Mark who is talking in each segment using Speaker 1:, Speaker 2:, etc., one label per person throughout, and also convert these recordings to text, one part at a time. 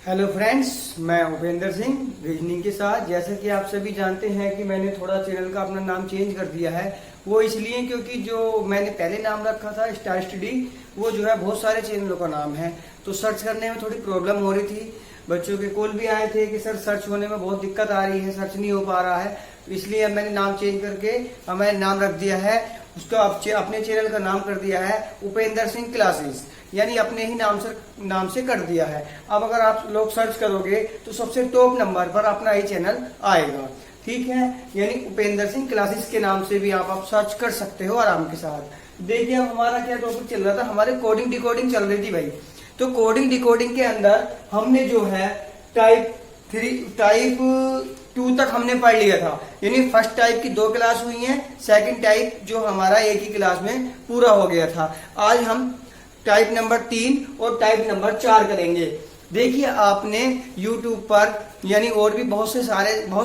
Speaker 1: Hello friends, मैं Upendra Singh reasoning के साथ। जैसे कि आप सभी जानते हैं कि मैंने थोड़ा चैनल का अपना नाम चेंज कर दिया है। वो इसलिए क्योंकि जो मैंने पहले नाम रखा था स्टार स्टडी, वो जो है बहुत सारे चैनलों का नाम है, तो सर्च करने में थोड़ी प्रॉब्लम हो रही थी। बच्चों के कॉल भी आए थे कि सर सर्च होने में बहुत दिक्कत आ रही है, सर्च नहीं हो पा रहा है। तो इसलिए अब मैंने नाम चेंज करके मैंने नाम रख दिया है, उसका अपने चैनल का नाम कर दिया है उपेंद्र सिंह क्लासेस, यानी अपने ही नाम से कर दिया है। अब अगर आप लोग सर्च करोगे तो सबसे टॉप नंबर पर अपना ही चैनल आएगा, ठीक है। यानी उपेंद्र सिंह क्लासेस के नाम से भी आप सर्च कर सकते हो आराम के साथ। देखिए अब हमारा क्या टॉपिक चल रहा था, हमारे कोडिंग डिकोडिंग चल रही थी भाई। तो कोडिंग डिकोडिंग के अंदर हमने जो है टाइप 2 तक हमने पढ़ लिया था, यानी फर्स्ट टाइप की 2 क्लास हुई हैं, सेकंड टाइप जो हमारा एक ही क्लास में पूरा हो गया था। आज हम टाइप नंबर 3 और टाइप नंबर 4 करेंगे। देखिए आपने YouTube पर यानी और भी बहुत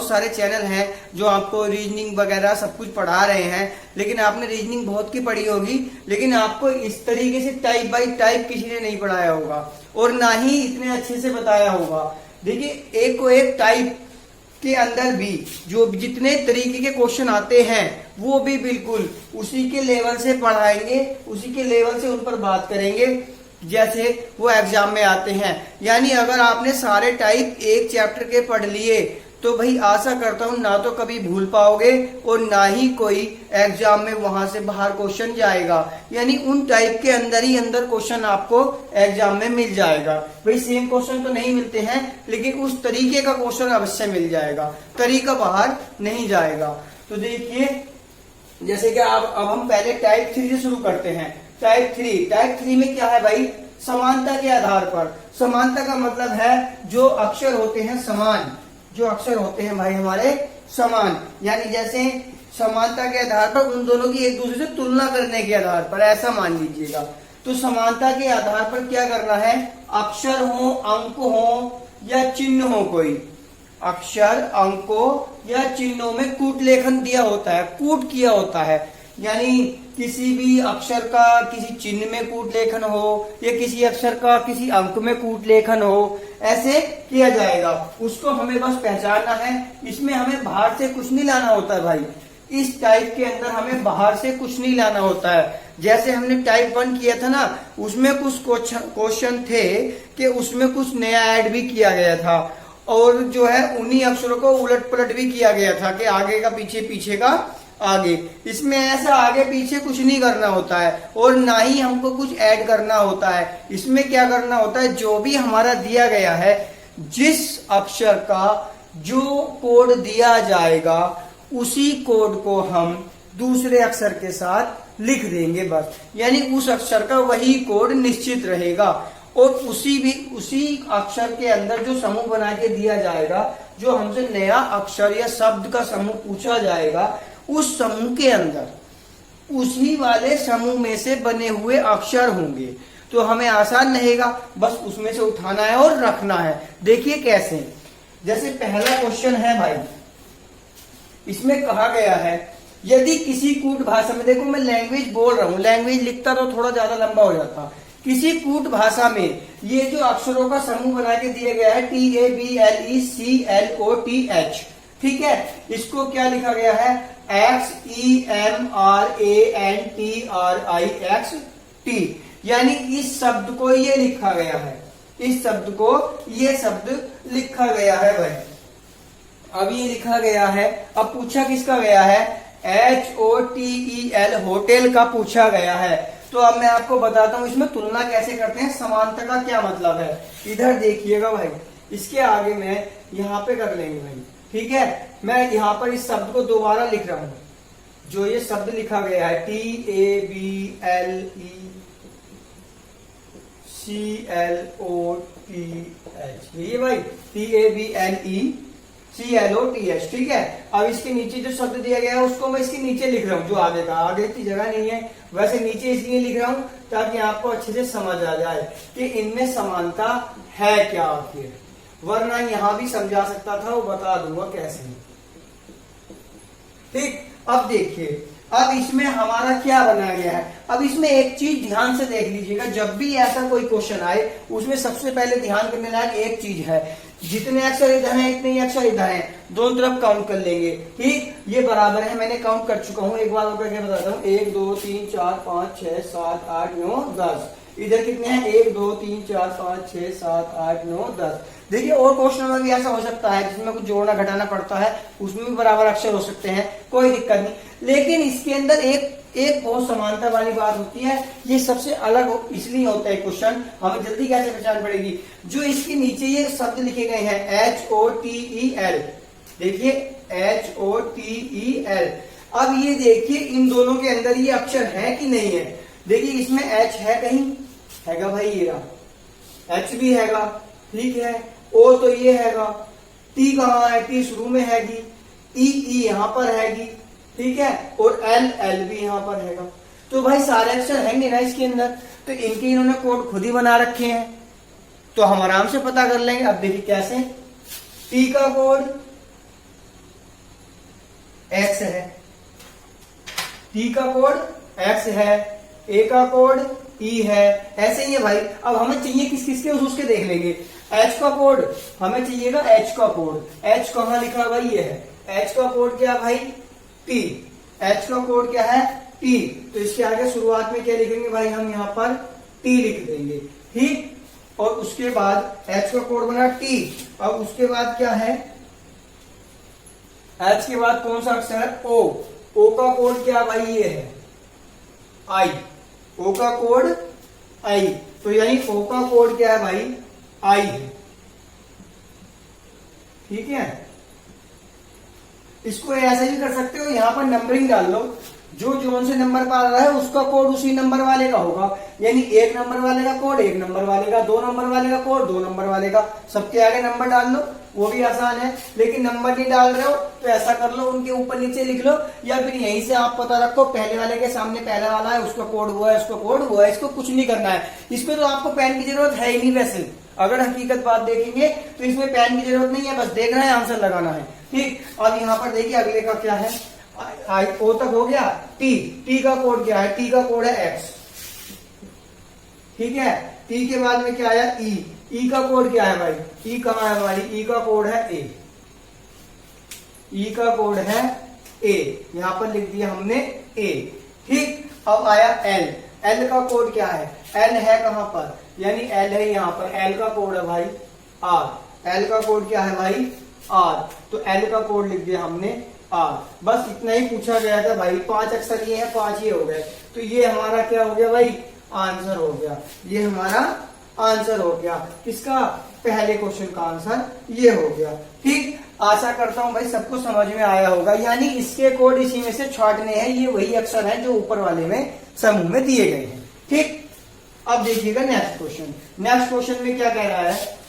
Speaker 1: सारे चैनल हैं जो आपको रीजनिंग वगैरह सब कुछ पढ़ा रहे हैं, लेकिन आपने रीजनिंग बहुत की पढ़ी होगी, लेकिन आपको इस तरीके से टाइप बाय टाइप किसी ने नहीं पढ़ाया होगा और ना ही इतने अच्छे से बताया होगा। देखिए एक को एक टाइप के अंदर भी जो जितने तरीके के क्वेश्चन आते हैं वो भी बिल्कुल उसी के लेवल से पढ़ाएंगे, उसी के लेवल से उन पर बात करेंगे जैसे वो एग्जाम में आते हैं। यानी अगर आपने सारे टाइप एक चैप्टर के पढ़ लिए तो भाई आशा करता हूं ना तो कभी भूल पाओगे और ना ही कोई एग्जाम में वहां से बाहर क्वेश्चन जाएगा। यानी उन टाइप के अंदर ही अंदर क्वेश्चन आपको एग्जाम में मिल जाएगा। भाई सेम क्वेश्चन तो नहीं मिलते हैं, लेकिन उस तरीके का क्वेश्चन अवश्य मिल जाएगा, तरीका बाहर नहीं जाएगा। तो देखिए जैसे कि अब हम पहले टाइप 3 से शुरू करते हैं। टाइप 3 में क्या है भाई, समानता के आधार पर। समानता का मतलब है जो अक्षर होते हैं समान, जो अक्षर होते हैं भाई हमारे समान, यानी जैसे समानता के आधार पर उन दोनों की एक दूसरे से तुलना करने के आधार पर, ऐसा मान लीजिएगा। तो समानता के आधार पर क्या करना है, अक्षर हो, अंक हो या चिन्ह हो, कोई अक्षर, अंकों या चिन्हों में कूट लेखन दिया होता है, कूट किया होता है। यानी किसी भी अक्षर का किसी चिन्ह में कूट लेखन हो या किसी अक्षर का किसी अंक में कूट लेखन हो, ऐसे किया जाएगा। उसको हमें बस पहचानना है, इसमें हमें बाहर से कुछ नहीं लाना होता है भाई। इस टाइप के अंदर हमें बाहर से कुछ नहीं लाना होता है। जैसे हमने टाइप 1 किया था ना, उसमें कुछ क्वेश्चन थे कि उसमें कुछ नया ऐड भी किया गया था और जो है उन्हीं अक्षरों को उलट पलट भी किया गया था कि आगे का पीछे, पीछे का आगे। इसमें ऐसा आगे पीछे कुछ नहीं करना होता है और ना ही हमको कुछ ऐड करना होता है। इसमें क्या करना होता है, जो भी हमारा दिया गया है, जिस अक्षर का जो कोड दिया जाएगा उसी कोड को हम दूसरे अक्षर के साथ लिख देंगे बस। यानी उस अक्षर का वही कोड निश्चित रहेगा और उसी अक्षर के अंदर जो समूह बना के दिया जाएगा, जो हमसे नया अक्षर या शब्द का समूह पूछा जाएगा, उस समूह के अंदर उसी वाले समूह में से बने हुए अक्षर होंगे। तो हमें आसान रहेगा, बस उसमें से उठाना है और रखना है। देखिए कैसे, जैसे पहला क्वेश्चन है भाई, इसमें कहा गया है यदि किसी कूट भाषा में, देखो मैं लैंग्वेज बोल रहा हूं, लैंग्वेज लिखता तो थोड़ा ज्यादा लंबा हो जाता। किसी कूट भाषा में ये जो अक्षरों का समूह बना के दिया गया है TABLECLOTH, ठीक है, इसको क्या लिखा गया है, XEMRANTRIXT, यानी इस शब्द को ये लिखा गया है, इस शब्द को ये शब्द लिखा गया है भाई। अब ये लिखा गया है, अब पूछा किसका गया है, HOTEL, होटल का पूछा गया है। तो अब मैं आपको बताता हूं इसमें तुलना कैसे करते हैं, समानता का क्या मतलब है। इधर देखिएगा भाई, इसके आगे मैं यहाँ पे कर लेंगे भाई, ठीक है। मैं यहाँ पर इस शब्द को दोबारा लिख रहा हूं, जो ये शब्द लिखा गया है TABLECLOTH, ये भाई TABLECLOTH, ठीक है। अब इसके नीचे जो शब्द दिया गया है उसको मैं इसके नीचे लिख रहा हूँ, जो आगे का, आगे की जगह नहीं है, वैसे नीचे इसलिए लिख रहा हूँ ताकि आपको अच्छे से समझ आ जाए कि इनमें समानता है क्या आखिर, वरना यहां भी समझा सकता था, वो बता दूंगा कैसे। ठीक, अब देखिए अब इसमें हमारा क्या बनाया गया है, अब इसमें एक चीज ध्यान से देख लीजिएगा, जब भी ऐसा कोई क्वेश्चन आए उसमें सबसे पहले ध्यान करने लायक एक चीज है, जितने अक्षर इधर हैं इतने ही अक्षर इधर हैं, दोनों तरफ काउंट कर लेंगे। ठीक, ये बराबर है, मैंने काउंट कर चुका हूं, एक बार और करके बताता हूँ। 1 2 3 4 5 6 7 8 9 10। इधर कितने हैं, 1 2 3 4 5 6 7 8 9 10। देखिए और क्वेश्चन में भी ऐसा हो सकता है जिसमें कुछ जोड़ना घटाना पड़ता है, उसमें भी बराबर अक्षर हो सकते हैं, कोई दिक्कत नहीं। लेकिन इसके अंदर एक बहुत समानता वाली बात होती है, ये सबसे अलग इसलिए होता है क्वेश्चन, हमें जल्दी कैसे पहचान पड़ेगी, जो इसके नीचे ये शब्द लिखे गए हैं HOTEL, देखिए HOTEL। अब ये देखिए इन दोनों के अंदर ये अक्षर है कि नहीं है, देखिए इसमें H है कहीं, हैगा भाई, ये रहा H भी हैगा, ठीक है, O तो ये हैगा, T कहाँ है, T शुरू में हैगी, E यहाँ पर हैगी, ठीक है, और L भी यहाँ पर हैगा। तो भाई सारे अक्षर हैंगे ना इसके अंदर, तो इनके इन्होंने कोड खुद ही बना रखे हैं, तो हम आराम से पता कर लेंगे। अब देखिए कैसे, T का कोड X है, T का कोड X है, A का कोड E है, ऐसे ही है भाई। अब हमें चाहिए किस किस के, उसके देख लेंगे। H का कोड हमें चाहिएगा, H का कोड, H कहाँ लिखा भाई, ये है H का कोड क्या भाई, T, H का कोड क्या है T, तो इसके आगे शुरुआत में क्या लिखेंगे भाई, हम यहाँ पर T लिख देंगे, ठीक। और उसके बाद H का कोड बना T, अब उसके बाद क्या है, H के बाद कौन सा अक्षर है, O का कोड क्या भाई, ये है I, O का कोड I, तो यानी O का कोड क्या है भाई, I है, ठीक है। इसको ऐसे भी कर सकते हो, यहां पर नंबरिंग डाल लो, जो जोन से नंबर पा रहा है उसका कोड उसी नंबर वाले का होगा, यानी 1 नंबर वाले का कोड 1 नंबर वाले का, 2 नंबर वाले का कोड 2 नंबर वाले का, सबके आगे नंबर डाल लो, वो भी आसान है। लेकिन नंबर नहीं डाल रहे हो तो ऐसा कर लो, उनके ऊपर नीचे लिख लो, या फिर यहीं से आप पता रखो, पहले वाले के सामने पहला वाला है, उसका कोड हुआ है, उसका कोड हुआ है, इसको कुछ नहीं करना है। इसमें तो आपको पेन की जरूरत है ही नहीं, वैसे अगर हकीकत बात देखेंगे तो इसमें पेन की जरूरत नहीं है, बस देखना है, आंसर लगाना है, ठीक। अब यहाँ पर देखिए अगले का क्या है, O तक हो गया, T का कोड क्या है, T का कोड है X, ठीक है। T के बाद में क्या आया, E का कोड क्या है भाई, E कहाँ है हमारी, E का कोड है A, E का कोड है A, यहां पर लिख दिया हमने A, ठीक। अब आया L का कोड क्या है, L है कहां पर, यानी L है यहाँ पर, L का कोड है भाई R, L का कोड क्या है भाई R, तो L का कोड लिख दिया हमने R। बस इतना ही पूछा गया था भाई, 5 अक्षर ये है, 5 ये हो गए, तो ये हमारा क्या हो गया भाई, आंसर हो गया, ये हमारा आंसर हो गया, किसका, पहले क्वेश्चन का आंसर ये हो गया, ठीक। आशा करता हूं भाई सबको समझ में आया होगा, यानी इसके कोड इसी में से छांटने हैं, ये वही अक्षर हैं जो ऊपर वाले में समूह में दिए गए हैं, ठीक। अब देखिएगा नेक्स्ट क्वेश्चन, नेक्स्ट क्वेश्चन में क्या कह रहा है,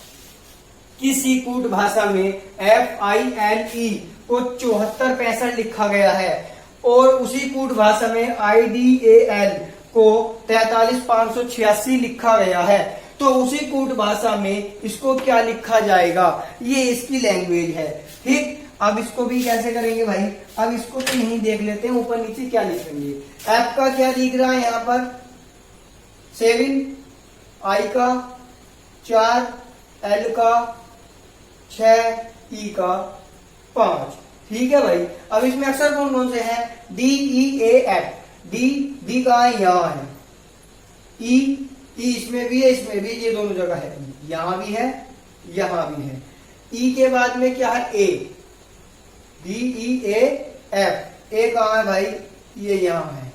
Speaker 1: किसी कूट भाषा में FILE को 7465 लिखा गया है, और उसी कूट भाषा में IDAL को 43586 लिखा गया है, तो उसी कूट भाषा में इसको क्या लिखा जाएगा, ये इसकी लैंग्वेज है, ठीक। अब इसको भी कैसे करेंगे भाई, अब इसको तो यहीं देख लेते हैं, ऊपर नीचे क्या लिखेंगे, F का क्या लिख रहा है यहाँ पर 7, I का 4, L का 6, E का 5, ठीक है भाई। अब इसमें अक्षर कौन कौन से हैं, DEAF, D कहाँ है, यहाँ है, E इसमें भी है, इसमें भी, ये दोनों जगह है, यहां भी है, यहां भी है। E के बाद में क्या है, A, DEAF, A कहाँ है भाई, ये यहाँ है,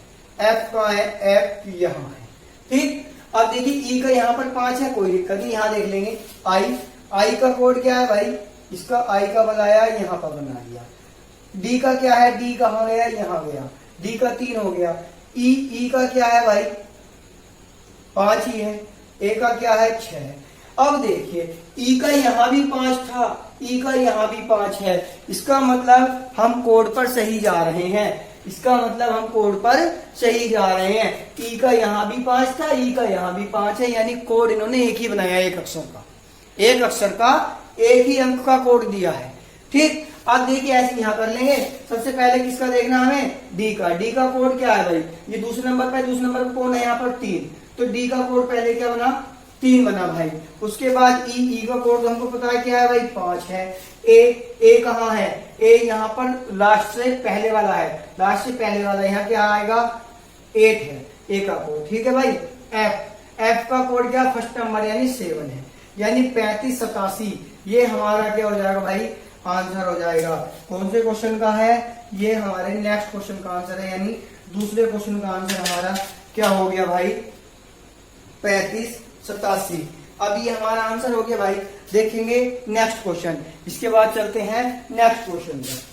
Speaker 1: F कहाँ है, F यहाँ है, ठीक। अब देखिए E का यहाँ पर 5 है, कोई दिक्कत नहीं, यहाँ देख लेंगे। I का कोड क्या है भाई, इसका I का बनाया, यहाँ पर बना दिया। D का क्या है, D कहाँ गया, यहाँ गया, D का 3 हो गया। E का क्या है भाई, 5 ही है, A का क्या है 6। अब देखिए E का यहाँ भी 5 था, E का यहाँ भी 5 है, इसका मतलब हम कोड पर सही जा रहे हैं, इसका मतलब हम कोड पर सही जा रहे हैं। E का यहाँ भी 5 था, E का यहाँ भी 5 है, यानी कोड इन्होंने एक ही बनाया, एक अक्षर का, एक अक्षर का एक ही अंक का कोड दिया है, ठीक। अब देखिए ऐसे यहाँ कर लेंगे। सबसे पहले किसका देखना हमें, डी का। डी का कोड क्या है भाई, ये दूसरे नंबर पे, दूसरे नंबर पर कौन है यहाँ पर 3, तो डी का कोड पहले क्या बना, 3 बना भाई। उसके बाद ई का कोड हमको पता है क्या है भाई, 5 है। ए कहाँ है, ए यहाँ पर लास्ट से पहले वाला है, लास्ट से पहले वाला यहाँ क्या आएगा, 8 है ए का कोड, ठीक है भाई। एफ का कोड क्या, फर्स्ट नंबर यानी 7 है, यानी 35 87, ये हमारा क्या हो जाएगा भाई, आंसर हो जाएगा। कौन से क्वेश्चन का है ये, हमारे नेक्स्ट क्वेश्चन का आंसर है, यानी दूसरे क्वेश्चन का आंसर हमारा क्या हो गया भाई, 35 87। अब ये हमारा आंसर हो गया भाई। देखेंगे नेक्स्ट क्वेश्चन, इसके बाद चलते हैं नेक्स्ट क्वेश्चन पर।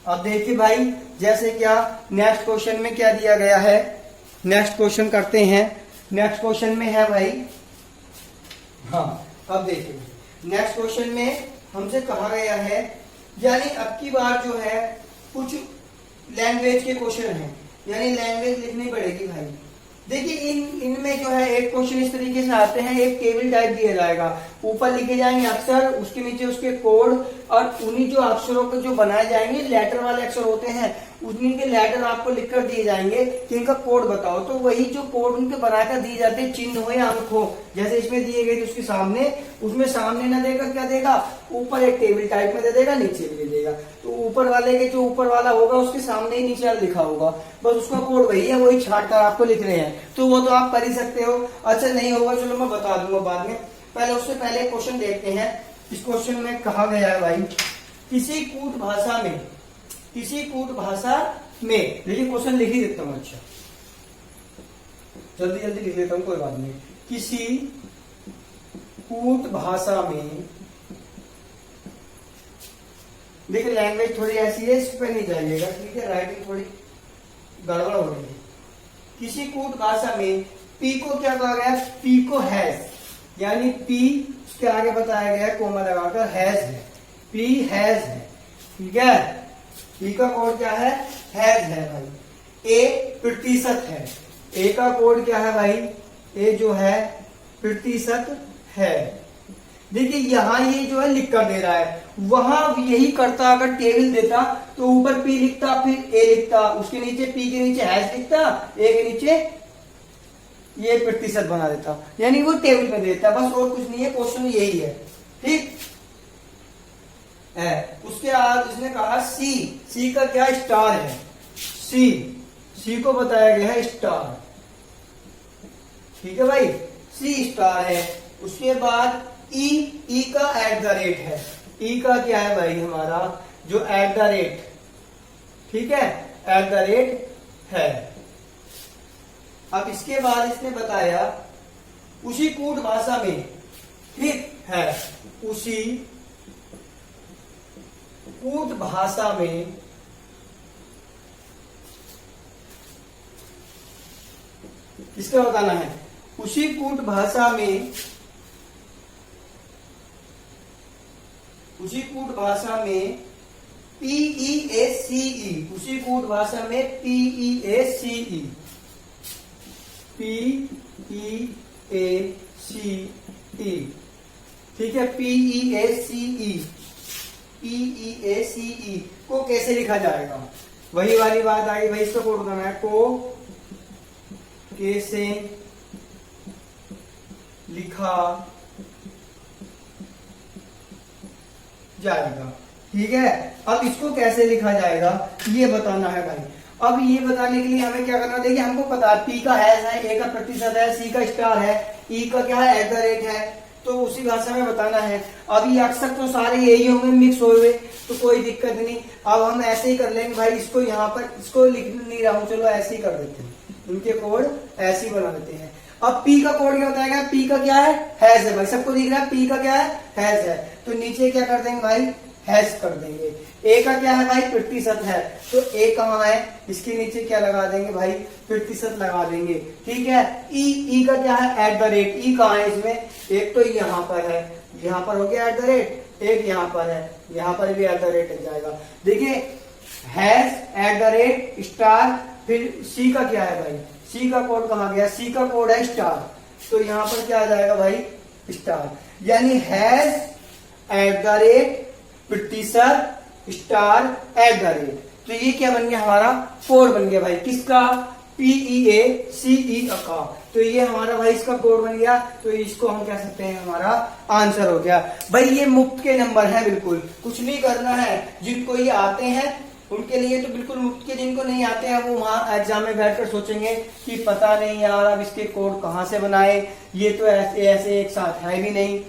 Speaker 1: अब देखिए भाई, जैसे क्या नेक्स्ट क्वेश्चन में क्या दिया गया है, नेक्स्ट क्वेश्चन करते हैं। नेक्स्ट क्वेश्चन में है भाई, हाँ अब देखिए नेक्स्ट क्वेश्चन में हमसे कहा गया है, यानी अब की बार जो है कुछ लैंग्वेज के क्वेश्चन है, यानी लैंग्वेज लिखनी पड़ेगी भाई। देखिए इनमें जो है एक क्वेश्चन इस तरीके से आते हैं, एक टेबल टाइप दिया जाएगा, ऊपर लिखे जाएंगे अक्षर, उसके नीचे उसके कोड, और उन्हीं जो अक्षरों के जो बनाए जाएंगे लेटर वाले अक्षर होते हैं, उन्हीं के लेटर आपको लिखकर दिए जाएंगे कि इनका कोड बताओ। तो वही जो कोड उनके बनाकर दिए जाते हैं, चिन्ह हो या अंक हो, जैसे इसमें दिए गए थे उसके सामने, उसमें सामने ना देगा, क्या देगा, ऊपर एक टेबल टाइप में दे देगा, नीचे भी दे देगा। तो ऊपर वाले के जो ऊपर वाला होगा उसके सामने ही नीचे वाला लिखा होगा, बस उसका कोड वही है, वही छाट कर आपको लिख रहे हैं। तो वो तो आप कर ही सकते हो। अच्छा नहीं होगा चलो मैं बता दूंगा बाद में, पहले उससे पहले क्वेश्चन देखते हैं। इस क्वेश्चन में कहा गया है भाई, किसी कूट भाषा में, किसी कूट भाषा में, देखिए क्वेश्चन लिख ही देता हूं, अच्छा जल्दी जल्दी लिख लेता हूं, कोई बात नहीं। किसी कूट भाषा में, देखिए लैंग्वेज थोड़ी ऐसी है, इस पे नहीं जाइएगा, ठीक है, राइटिंग थोड़ी गड़बड़ हो रही है। किसी कूट भाषा में पी को क्या कहा गया, पी को हैज, यानी पी उसके आगे बताया गया है कोमा लगाकर, हैज है, पी हैज है, ठीक है। पी का कोड क्या है, हैज है भाई। ए प्रतिशत है, ए का कोड क्या है भाई, ए जो है प्रतिशत है। देखिए यहाँ ये जो है लिख कर दे रहा है, वहां यही करता, अगर टेबल देता तो ऊपर पी लिखता, फिर ए लिखता, उसके नीचे पी के नीचे हैज लिखता, ए के नीचे ये प्रतिशत बना देता, यानी वो टेबल पे देता, बस और कुछ नहीं है, क्वेश्चन यही है, ठीक है। उसके बाद उसने कहा सी, सी का क्या स्टार है, सी, सी को बताया गया है स्टार, ठीक है भाई, सी स्टार है। उसके बाद ई, ई का एट द रेट है, ई का क्या है भाई हमारा जो एट द रेट, ठीक है, एट द रेट है। अब इसके बाद इसने बताया उसी कूट भाषा में, ठीक है, उसी कूट भाषा में किसका बताना है, उसी कूट भाषा में, उसी कूट भाषा में PEACE, उसी कूट भाषा में PEACE, PEACE, ठीक है, PEACE, PEACE को कैसे लिखा जाएगा, वही वाली बात आ गई भाई, इसका कोड बताना है, को कैसे लिखा जाएगा, ठीक है। अब इसको कैसे लिखा जाएगा ये बताना है भाई। अब ये बताने के लिए हमें क्या करना, देखिए हमको पता है पी का हैज है, ए का प्रतिशत है, सी का स्टार है, ई का क्या है एट द रेट है, तो उसी भाषा में बताना है। अब ये अक्सर तो सारे यही होंगे, मिक्स हुए, तो कोई दिक्कत नहीं। अब हम ऐसे ही कर लेंगे भाई, इसको यहाँ पर इसको लिख नहीं रहा हूँ, चलो ऐसे ही कर देते हैं, इनके कोड ऐसे ही बना देते हैं। अब पी का कोड क्या बताएगा, पी का क्या है, हैज है भाई, सबको दिख रहा है, पी का क्या है, हैज है, तो नीचे क्या कर देंगे भाई, हैज कर देंगे। ए का क्या है भाई, प्रतिशत है, तो ए कहाँ है, इसके नीचे क्या लगा देंगे भाई, प्रतिशत लगा देंगे, ठीक है। ई का क्या है, एट द रेट, ई कहाँ है इसमें, एक तो यहाँ पर है, यहाँ पर हो गया @ एक यहाँ पर है, यहाँ पर भी @ लग जाएगा। देखिए हैश @ फिर सी का क्या है भाई, सी का कोड कहाँ गया, सी का कोड है स्टार, तो यहाँ पर क्या आ जाएगा भाई स्टार, यानी हैश @ तो ये क्या बन गया हमारा कोड बन गया भाई, किसका, PEACE का, तो ये हमारा भाई इसका कोड बन गया। तो इसको हम कह सकते हैं हमारा आंसर हो गया भाई। ये मुफ्त के नंबर है, बिल्कुल कुछ नहीं करना है। जिनको ये आते हैं उनके लिए तो बिल्कुल मुफ्त के, जिनको नहीं आते हैं वो वहां एग्जाम में बैठकर सोचेंगे कि पता नहीं यार अब इसके कोड कहाँ से बनाए, ये तो ऐसे ऐसे एक साथ है भी नहीं।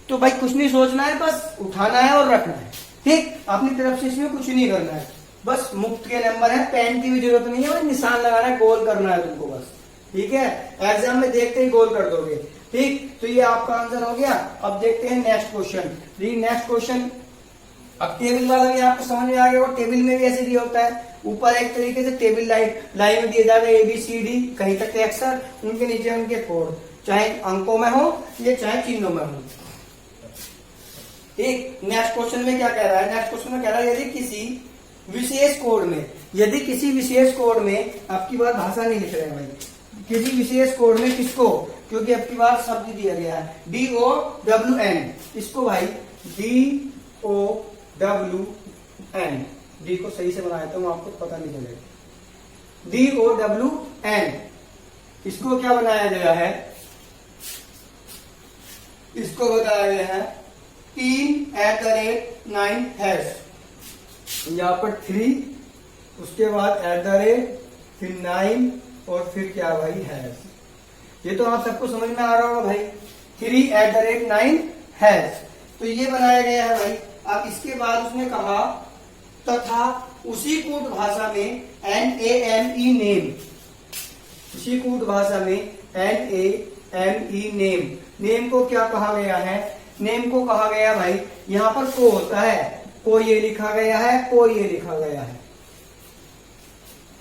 Speaker 1: तो भाई कुछ नहीं सोचना है, बस उठाना है और रखना है, ठीक, अपनी तरफ से इसमें कुछ नहीं करना है, बस मुफ्त के नंबर है, पेन की भी जरूरत नहीं है, भाई निशान लगाना है, गोल करना है तुमको बस, ठीक है, एग्जाम में देखते ही गोल कर दोगे, ठीक। तो ये आपका आंसर हो गया। अब देखते हैं नेक्स्ट क्वेश्चन। नेक्स्ट क्वेश्चन, अब टेबल वाला भी आपको समझ में आ गया, और टेबल में भी ऐसे दिया होता है, ऊपर एक तरीके से टेबल लाइन में दिया जाएगा ABCD कहीं तक के अक्षर, उनके नीचे उनके कोड, चाहे अंकों में हो या चाहे चिन्हों में हो, ठीक। नेक्स्ट क्वेश्चन में क्या कह रहा है, नेक्स्ट क्वेश्चन में कह रहा है यदि किसी विशेष कोड में आपकी बार भाषा नहीं लिख रहे हैं भाई, किसी विशेष कोड में किसको, क्योंकि आपकी बार शब्द दिया गया है DOWN, इसको भाई DOWN, डी को सही से बनाया तो आपको पता नहीं चलेगा, DOWN, इसको क्या बनाया गया है, इसको बताया गया है 3 @ 9 यहाँ पर 3, उसके बाद @ फिर 9 और फिर क्या भाई हैश। ये तो आप सबको समझ में आ रहा होगा भाई, 3 @ 9 हैश, तो ये बनाया गया है भाई। अब इसके बाद उसने कहा तथा उसी कूट भाषा में NAME नेम, उसी कूट भाषा में NAME नेम को क्या कहा गया है, नेम को कहा गया भाई, यहाँ पर को होता है, को ये लिखा गया है, को ये लिखा गया है,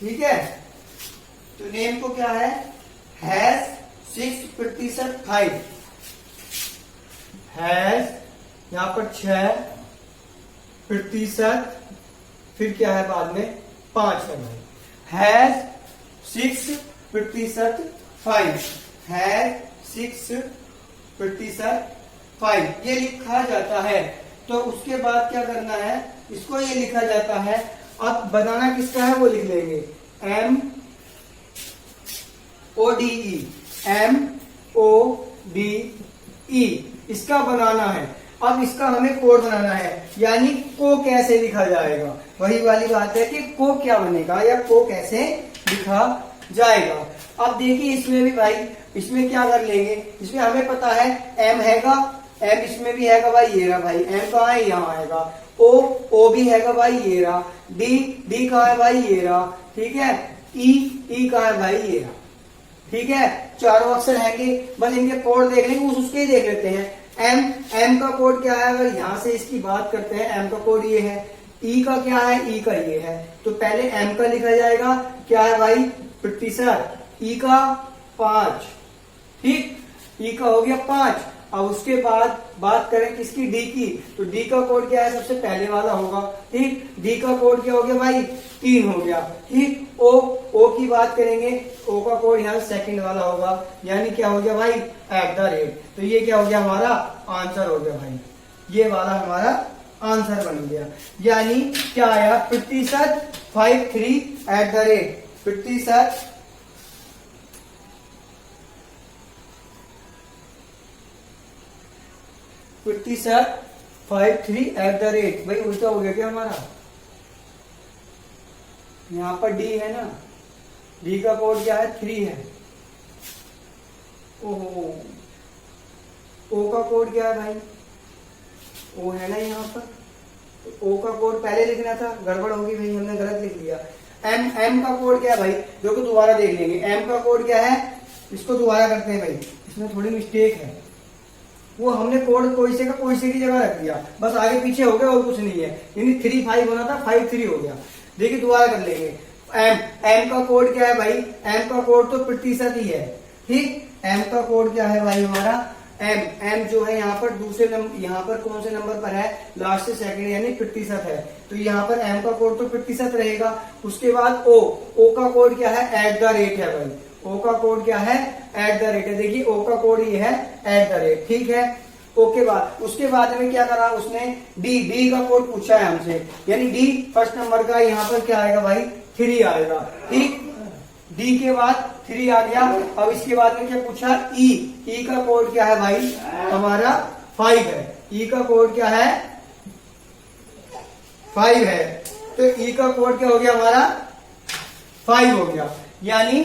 Speaker 1: ठीक है। तो नेम को क्या है, हैश 6% 5, हैश यहाँ पर 6%, फिर क्या है बाद में 5 है भाई, हैश 6% 5, हैश 6% 5 ये लिखा जाता है। तो उसके बाद क्या करना है, इसको ये लिखा जाता है, अब बनाना किसका है वो लिख लेंगे, MODE, इसका बनाना है। अब इसका हमें कोड बनाना है, यानी को कैसे लिखा जाएगा, वही वाली बात है कि को क्या बनेगा या को कैसे लिखा जाएगा। अब देखिए इसमें भी भाई, इसमें क्या कर लेंगे, इसमें हमें पता है M हैगा, M इसमें भी हैगा भाई, ये रहा भाई, M कहाँ है, यहाँ आएगा, O भी हैगा भाई, ये रहा, D कहाँ है भाई, ये रहा, ठीक है, E कहाँ है भाई, ये रहा, ठीक है, चारों अक्षर हैंगे, बस इनके कोड देख लेंगे, उसके ही देख लेते हैं। M का कोड क्या है, अगर यहाँ से इसकी बात करते हैं, M का कोड ये है, E का क्या है, E का ये है, तो पहले M का लिखा जाएगा, क्या है भाई प्रतिशत, E का 5, ठीक, E का हो गया 5। अब उसके बाद बात करें किसकी, D की, तो D का कोड क्या है, सबसे पहले वाला होगा, ठीक, D का कोड क्या हो गया भाई 3 हो गया, ठीक। O की बात करेंगे, O का कोड यहाँ सेकंड वाला होगा, यानी क्या हो गया भाई @ तो ये क्या हो गया हमारा आंसर हो गया भाई, ये वाला हमारा आंसर बन गया। यानी क्या आया, प्रतिशत 53 @ प्रतिशत प्रतिशत 53 @ भाई उल्टा हो गया क्या हमारा, यहाँ पर D है ना, D का कोड क्या है 3 है, ओहो, O का कोड क्या है भाई, O है ना यहाँ पर, तो O का कोड पहले लिखना था, गड़बड़ होगी भाई, हमने गलत लिख लिया। M का कोड क्या है भाई, जो कि दोबारा देख लेंगे, M का कोड क्या है, इसको दोबारा करते हैं भाई, इसमें थोड़ी मिस्टेक है, वो हमने कोड कोई से का कोई से की जगह रख दिया, बस आगे पीछे हो गया और कुछ नहीं है, यानी 3 5 होना था, 5 3 हो गया। देखिए दोबारा कर लेंगे, M का कोड क्या है भाई, M का कोड तो प्रतिशत ही है, ठीक, M का कोड क्या है भाई हमारा, एम जो है यहाँ पर दूसरे नंबर, यहाँ पर कौन से नंबर पर है, लास्ट से सेकंड यानी प्रतिशत है, तो यहाँ पर एम का कोड तो प्रतिशत रहेगा। उसके बाद ओ का कोड क्या है, @ है भाई, ओ का कोड क्या है, @ है। देखिए ओ का कोड ये है @, ठीक है। ओके बाद उसके बाद में क्या करा उसने, डी का कोड पूछा है हमसे, यानी डी फर्स्ट नंबर का यहाँ पर क्या आएगा भाई, 3 आएगा, ठीक। डी के बाद 3 आ गया। अब इसके बाद में क्या पूछा, ई का कोड क्या है भाई हमारा 5 है, ई का कोड क्या है 5 है, तो ई का कोड क्या हो गया हमारा 5 हो गया। यानी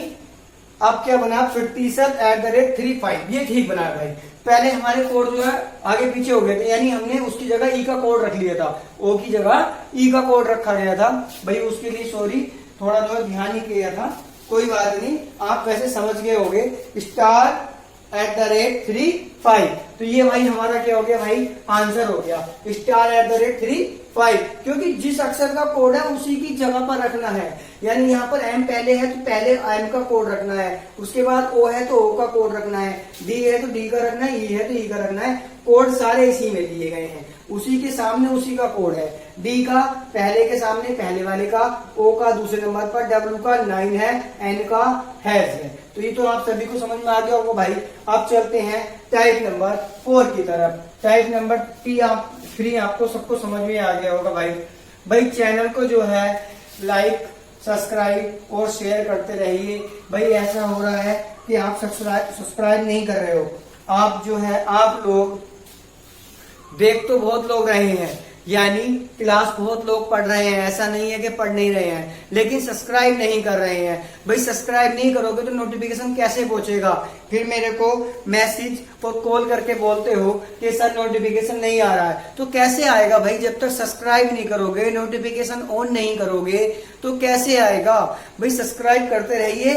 Speaker 1: अब क्या बना, प्रतिशत @35, ये ठीक बना भाई। पहले हमारे कोड जो है आगे पीछे हो गए थे, यानी हमने उसकी जगह ई का कोड रख लिया था, ओ की जगह ई का कोड रखा गया था भाई, उसके लिए सॉरी, थोड़ा ध्यान ही किया था, कोई बात नहीं, आप वैसे समझ गए होंगे। *@35, तो ये भाई हमारा क्या हो गया भाई, आंसर हो गया *@35, क्योंकि जिस अक्षर का कोड है उसी की जगह पर रखना है। यानी यहाँ पर एम पहले है तो पहले एम का कोड रखना है, उसके बाद ओ है तो ओ का कोड रखना है, डी है तो डी का रखना है, ई है तो ई का रखना है। कोड सारे इसी में दिए गए हैं, उसी के सामने उसी का कोड है। डी का पहले के सामने पहले वाले का, ओ का दूसरे नंबर पर, डब्ल्यू का 9 है, एन का हैज है। तो ये तो आप सभी को समझ में आ गया होगा भाई। अब चलते हैं टाइप नंबर 4 की तरफ। टाइप नंबर 3 आपको सबको समझ में आ गया होगा भाई चैनल को जो है लाइक, सब्सक्राइब और शेयर करते रहिए। भाई ऐसा हो रहा है कि आप सब्सक्राइब नहीं कर रहे हो, आप जो है आप लोग देख तो बहुत लोग रहे हैं, यानी क्लास बहुत लोग पढ़ रहे हैं, ऐसा नहीं है कि पढ़ नहीं रहे हैं, लेकिन सब्सक्राइब नहीं कर रहे हैं। भाई सब्सक्राइब नहीं करोगे तो नोटिफिकेशन कैसे पहुंचेगा, फिर मेरे को मैसेज और कॉल करके बोलते हो कि सर नोटिफिकेशन नहीं आ रहा है, तो कैसे आएगा भाई, जब तक सब्सक्राइब नहीं करोगे, नोटिफिकेशन ऑन नहीं करोगे तो कैसे आएगा। भाई सब्सक्राइब करते रहिए,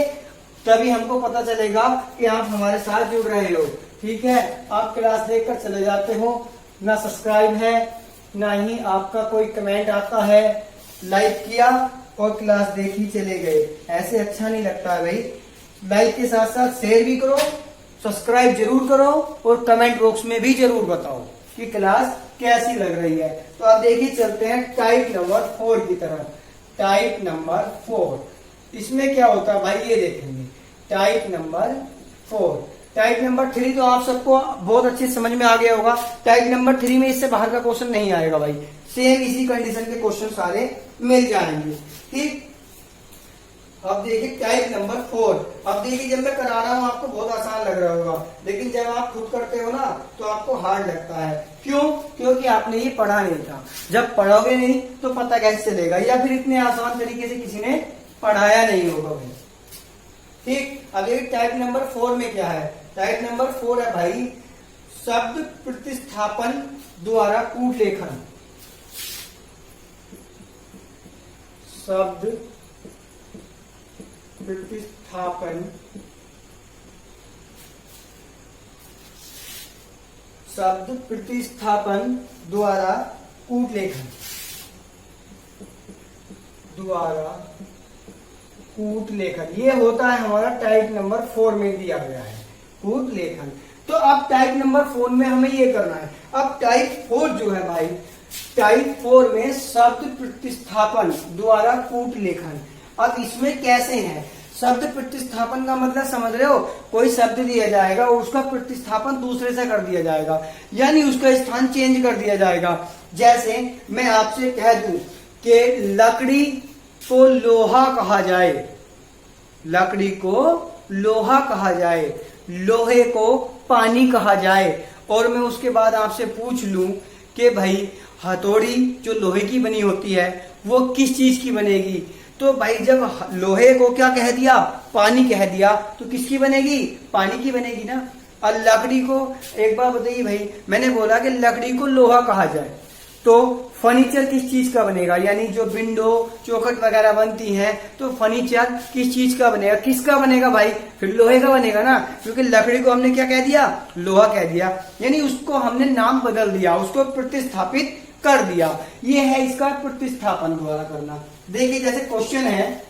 Speaker 1: तभी हमको पता चलेगा कि आप हमारे साथ जुड़ रहे हो, ठीक है। आप क्लास देखकर चले जाते हो, ना सब्सक्राइब है ना ही आपका कोई कमेंट आता है, लाइक किया और क्लास देखी चले गए, ऐसे अच्छा नहीं लगता है भाई। लाइक के साथ साथ शेयर भी करो, सब्सक्राइब जरूर करो और कमेंट बॉक्स में भी जरूर बताओ कि क्लास कैसी लग रही है। तो आप देखिए चलते हैं टाइप नंबर 4 की तरफ। टाइप नंबर 4, इसमें क्या होता है भाई ये देखेंगे। टाइप नंबर 4, टाइप नंबर 3 तो आप सबको बहुत अच्छे समझ में आ गया होगा। टाइप नंबर 3 में इससे बाहर का क्वेश्चन नहीं आएगा भाई, सेम इसी कंडीशन के क्वेश्चन सारे मिल जाएंगे, ठीक। अब देखिए टाइप नंबर 4। अब देखिए जब मैं करा रहा हूं आपको बहुत आसान लग रहा होगा, लेकिन जब आप खुद करते हो ना तो आपको हार्ड लगता है। क्यों? क्योंकि आपने ये पढ़ा नहीं था। जब पढ़ोगे नहीं तो पता कैसे चलेगा, या फिर इतने आसान तरीके से किसी ने पढ़ाया नहीं होगा भाई, ठीक। अब ये टाइप नंबर 4 में क्या है, टाइप नंबर 4 है भाई शब्द प्रतिस्थापन द्वारा कूट लेखन। शब्द प्रतिस्थापन, शब्द प्रतिस्थापन द्वारा कूट लेखन, द्वारा कूट लेखन, ये होता है हमारा टाइप नंबर 4 में दिया गया है, कूट लेखन। तो अब टाइप नंबर 4 में हमें ये करना है। अब टाइप 4 जो है भाई, टाइप 4 में शब्द प्रतिस्थापन द्वारा कूट लेखन। अब इसमें कैसे है, शब्द प्रतिस्थापन का मतलब समझ रहे हो, कोई शब्द दिया जाएगा और उसका प्रतिस्थापन दूसरे से कर दिया जाएगा, यानी उसका स्थान चेंज कर दिया जाएगा। जैसे मैं आपसे कह दूं कि लकड़ी को लोहा कहा जाए, लकड़ी को लोहा कहा जाए, लोहे को पानी कहा जाए, और मैं उसके बाद आपसे पूछ लूं कि भाई हथौड़ी जो लोहे की बनी होती है वो किस चीज की बनेगी, तो भाई जब लोहे को क्या कह दिया, पानी कह दिया, तो किसकी बनेगी, पानी की बनेगी ना। और लकड़ी को, एक बार बताइए भाई, मैंने बोला कि लकड़ी को लोहा कहा जाए, तो फर्नीचर किस चीज का बनेगा, यानी जो विंडो चौखट वगैरह बनती हैं, तो फर्नीचर किस चीज का बनेगा, किसका बनेगा भाई, फिर लोहे का बनेगा ना, क्योंकि लकड़ी को हमने क्या कह दिया, लोहा कह दिया, यानी उसको हमने नाम बदल दिया, उसको प्रतिस्थापित कर दिया। ये है इसका प्रतिस्थापन द्वारा करना। देखिए जैसे क्वेश्चन है,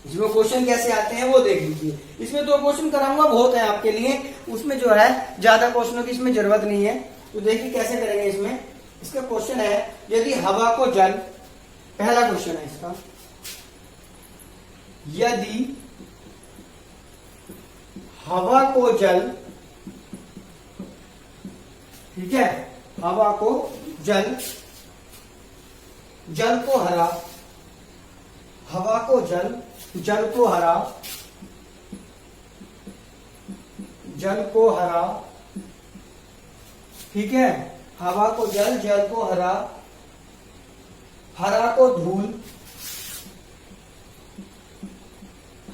Speaker 1: इसमें क्वेश्चन कैसे आते हैं वो देख लीजिए। इसमें 2 क्वेश्चन कराऊंगा, बहुत है आपके लिए, उसमें जो है ज्यादा क्वेश्चनों की इसमें जरूरत नहीं है। तो देखिए कैसे करेंगे इसमें। इसका क्वेश्चन है, यदि हवा को जल, पहला क्वेश्चन है इसका, यदि हवा को जल, ठीक है, हवा को जल, जल को हरा, हवा को जल, जल को हरा, जल को हरा, ठीक है, हवा को जल, जल को हरा, हरा को धूल,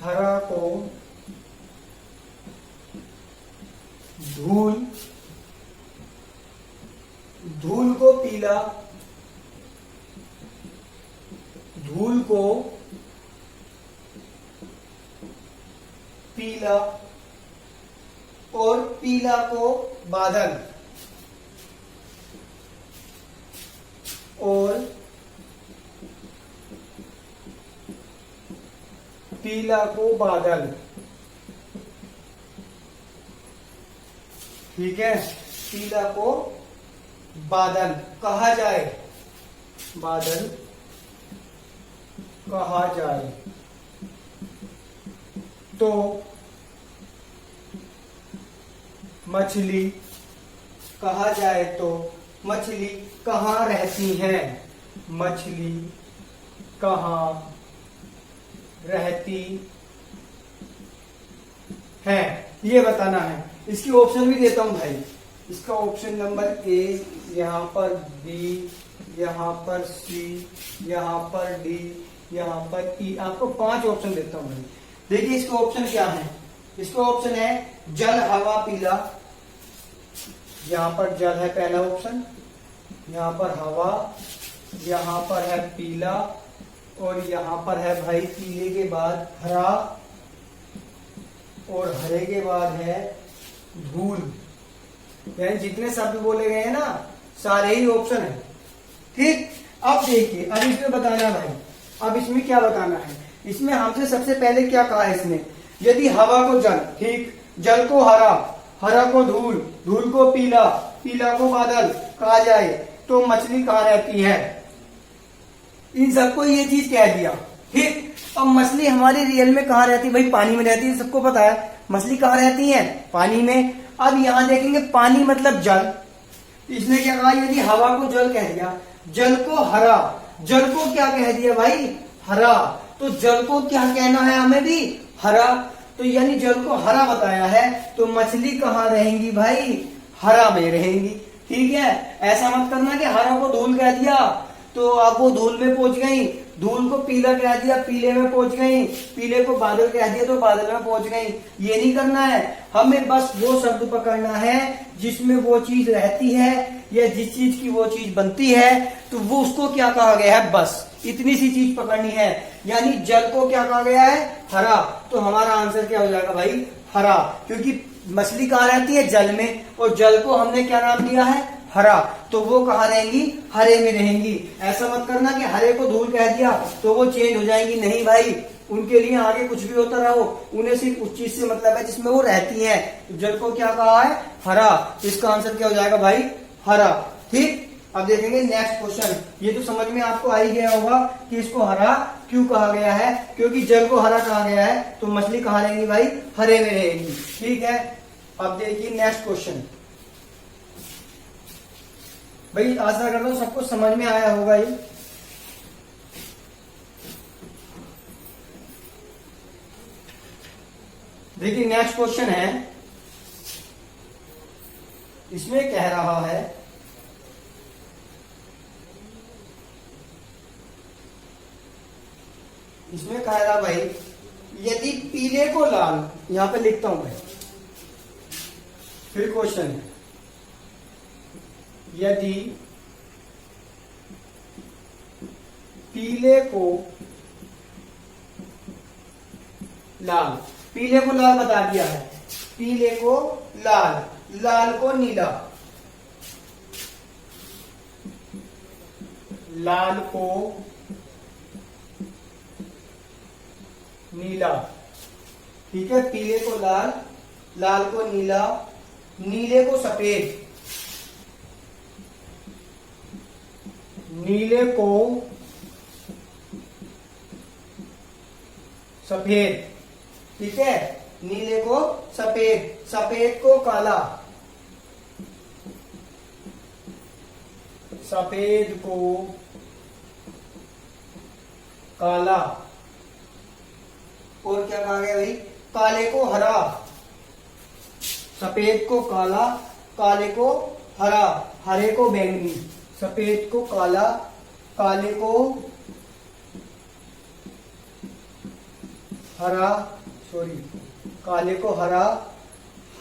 Speaker 1: हरा को धूल, धूल को पीला, धूल को पीला और पीला को बादल, और पीला को बादल, ठीक है, पीला को बादल कहा जाए, बादल कहा जाए तो मछली, कहा जाए तो मछली कहाँ रहती है, मछली कहाँ रहती है, ये बताना है। इसकी ऑप्शन भी देता हूं भाई। इसका ऑप्शन नंबर ए, यहाँ पर बी, यहाँ पर सी, यहाँ पर डी, यहाँ पर ई, आपको 5 ऑप्शन देता हूं भाई। देखिए इसका ऑप्शन क्या है। इसका ऑप्शन है जल, हवा, पीला। यहाँ पर जल है पहला ऑप्शन, यहाँ पर हवा, यहाँ पर है पीला, और यहाँ पर है भाई पीले के बाद हरा, और हरे के बाद है धूल। यानी जितने शब्द बोले गए हैं ना, सारे ही ऑप्शन है। ठीक, अब देखिए, अब इसमें बताना भाई, अब इसमें क्या बताना है। इसमें हमसे सबसे पहले क्या कहा है इसने, यदि हवा को जल, ठीक, जल को हरा, हरा को धूल, धूल को पीला, पीला को बादल कहा जाए तो मछली कहाँ रहती है। इन सबको ये चीज कह दिया। ठीक, अब मछली हमारी रियल में कहाँ रहती है भाई, पानी में रहती है, सबको पता है। मछली कहाँ रहती है, पानी में। अब यहां देखेंगे पानी मतलब जल। इसने क्या कहा, यदि हवा को जल कह दिया, जल को हरा, जल को क्या कह दिया भाई, हरा, तो जल को क्या कहना है हमें भी, हरा। तो यानी जल को हरा बताया है, तो मछली कहाँ रहेंगी भाई, हरा में रहेंगी। ठीक है, ऐसा मत करना कि हरा को धूल कह दिया तो आप वो धूल में पहुंच गई, धूल को पीला कह दिया पीले में पहुंच गई, पीले को बादल कह दिया तो बादल में पहुंच गई। ये नहीं करना है, हमें बस वो शब्द पकड़ना है जिसमें वो चीज रहती है या जिस चीज की वो चीज बनती है, तो वो उसको क्या कहा गया है, बस इतनी सी चीज पकड़नी है। यानी जल को क्या कहा गया है, हरा, तो हमारा आंसर क्या हो जाएगा भाई, हरा, क्योंकि मछली कहाँ रहती है, जल में, और जल को हमने क्या नाम दिया है, हरा, तो वो कहाँ रहेंगी, हरे में रहेंगी। ऐसा मत करना कि हरे को धूल कह दिया तो वो चेंज हो जाएंगी, नहीं भाई, उनके लिए आगे कुछ भी होता रहो, उन्हें सिर्फ उस चीज से मतलब है जिसमें वो रहती है। तो जल को क्या कहा है, हरा, तो इसका आंसर क्या हो जाएगा भाई, हरा। ठीक, अब देखेंगे नेक्स्ट क्वेश्चन। ये तो समझ में आपको आ ही गया होगा कि इसको हरा क्यों कहा गया है, क्योंकि जल को हरा कहा गया है, तो मछली कहाँ रहेंगी भाई, हरे में रहेगी। ठीक है, अब देखिए नेक्स्ट क्वेश्चन। भाई आशा करता हूं सबको समझ में आया होगा ये। देखिए नेक्स्ट क्वेश्चन है, इसमें कह रहा है, इसमें कह रहा भाई, यदि पीले को लाल, यहां पे लिखता हूं मैं, फिर क्वेश्चन है, यदि पीले को लाल, पीले को लाल बता दिया है, पीले को लाल, लाल को नीला, लाल को नीला। ठीक है, पीले को लाल, लाल को नीला, नीले को सफेद, नीले को सफेद। ठीक है, नीले को सफेद, सफेद को काला, सफेद को काला। और क्या कहा गया भाई? काले को हरा, सफेद को काला, काले को हरा, हरे को बैंगनी, सफेद को काला, काले को हरा, सॉरी, काले को हरा,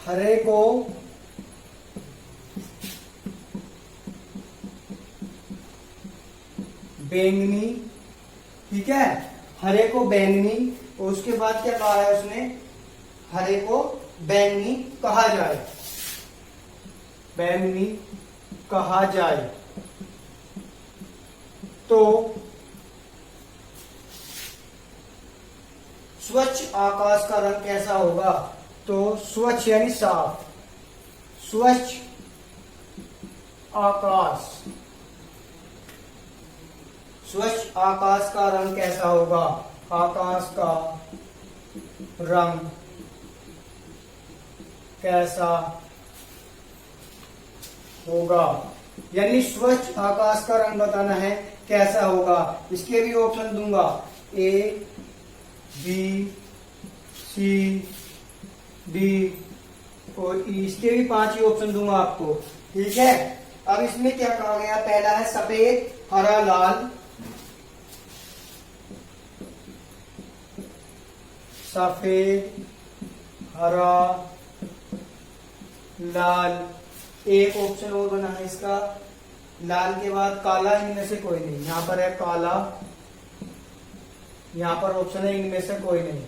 Speaker 1: हरे को बैंगनी। ठीक है, हरे को बैंगनी। और उसके बाद क्या कहा है उसने? हरे को बैंगनी कहा जाए, बैंगनी कहा जाए। तो स्वच्छ आकाश का रंग कैसा होगा? तो स्वच्छ यानी साफ, स्वच्छ आकाश, स्वच्छ आकाश का रंग कैसा होगा? आकाश का रंग कैसा होगा, यानी स्वच्छ आकाश का रंग बताना है कैसा होगा। इसके भी ऑप्शन दूंगा, ए बी सी डी और ई, इसके भी 5 ही ऑप्शन दूंगा आपको। ठीक है, अब इसमें क्या कहा गया? पहला है सफेद, हरा, लाल, सफेद, हरा, लाल। एक ऑप्शन और बना है इसका, लाल के बाद काला, इनमें से कोई नहीं। यहां पर है काला, यहां पर ऑप्शन है इनमें से कोई नहीं।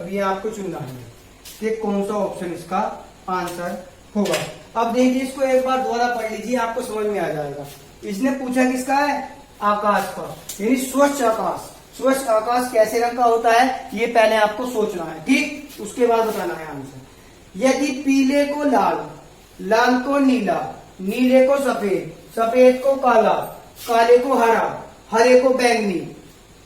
Speaker 1: अब ये आपको चुनना है कि कौन सा ऑप्शन इसका आंसर होगा। अब देखिए, इसको एक बार दोबारा पढ़ लीजिए, आपको समझ में आ जाएगा। इसने पूछा किसका है? आकाश का, यानी स्वच्छ आकाश। स्वच्छ आकाश कैसे रंग का होता है ये पहले आपको सोचना है, ठीक, उसके बाद बताना है आंसर। यदि पीले को लाल, लाल को नीला, नीले को सफेद, सफेद को काला, काले को हरा, हरे को बैंगनी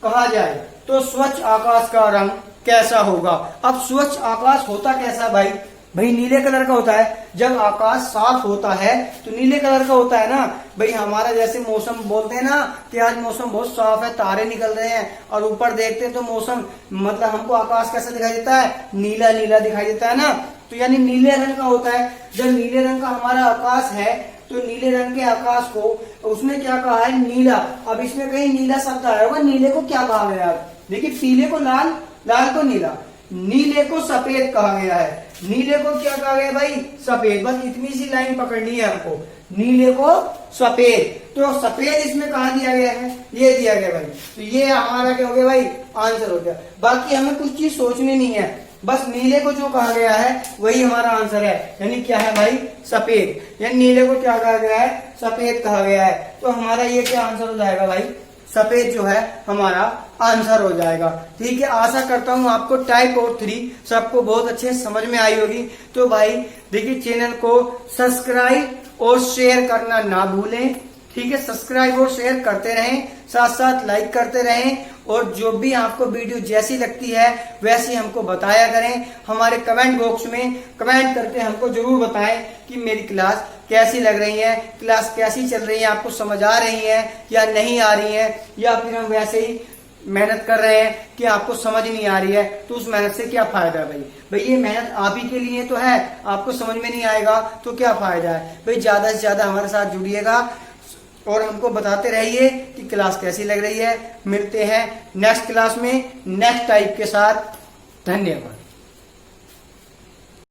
Speaker 1: कहा जाए तो स्वच्छ आकाश का रंग कैसा होगा? अब स्वच्छ आकाश होता कैसा भाई? भाई नीले कलर का होता है। जब आकाश साफ होता है तो नीले कलर का होता है ना भाई। हमारा जैसे मौसम बोलते हैं ना कि आज मौसम बहुत साफ है, तारे निकल रहे हैं, और ऊपर देखते हैं तो मौसम मतलब हमको आकाश कैसा दिखाई देता है? नीला नीला दिखाई देता है ना। तो यानी नीले रंग का होता है। जब नीले रंग का हमारा आकाश है तो नीले रंग के आकाश को उसने क्या कहा है? नीला। अब इसमें कहीं नीला शब्द आया होगा, नीले को क्या कहा गया? देखिए, पीले को लाल, लाल को नीला, नीले को सफेद कहा गया है। नीले को क्या कहा गया भाई? सफेद। बस इतनी सी लाइन पकड़नी है हमको, नीले को सफेद। तो सफेद इसमें कहा दिया गया है? ये दिया गया भाई। तो ये हमारा क्या हो गया भाई? आंसर हो गया। बाकी हमें कुछ चीज सोचनी नहीं है, बस नीले को जो कहा गया है वही हमारा आंसर है। यानी क्या है भाई? सफेद। यानी नीले को क्या कहा गया है? सफेद कहा गया है। तो हमारा ये क्या आंसर हो जाएगा भाई? सफेद जो है हमारा आंसर हो जाएगा। ठीक है, आशा करता हूं आपको टाइप और 3 सबको बहुत अच्छे समझ में आई होगी। तो भाई देखिए, चैनल को सब्सक्राइब और शेयर करना ना भूलें। ठीक है, सब्सक्राइब और शेयर करते रहें, साथ साथ लाइक करते रहें, और जो भी आपको वीडियो जैसी लगती है वैसी हमको बताया करें। हमारे कमेंट बॉक्स में कमेंट करके हमको जरूर बताएं कि मेरी क्लास कैसी लग रही है, क्लास कैसी चल रही है, आपको समझ आ रही है या नहीं आ रही है, या फिर हम वैसे ही मेहनत कर रहे हैं कि आपको समझ नहीं आ रही है। तो उस मेहनत से क्या फायदा है भाई? भाई ये मेहनत आप ही के लिए तो है, आपको समझ में नहीं आएगा तो क्या फायदा है भाई? ज्यादा से ज्यादा हमारे साथ जुड़िएगा और हमको बताते रहिए कि क्लास कैसी लग रही है। मिलते हैं नेक्स्ट क्लास में नेक्स्ट टाइप के साथ। धन्यवाद।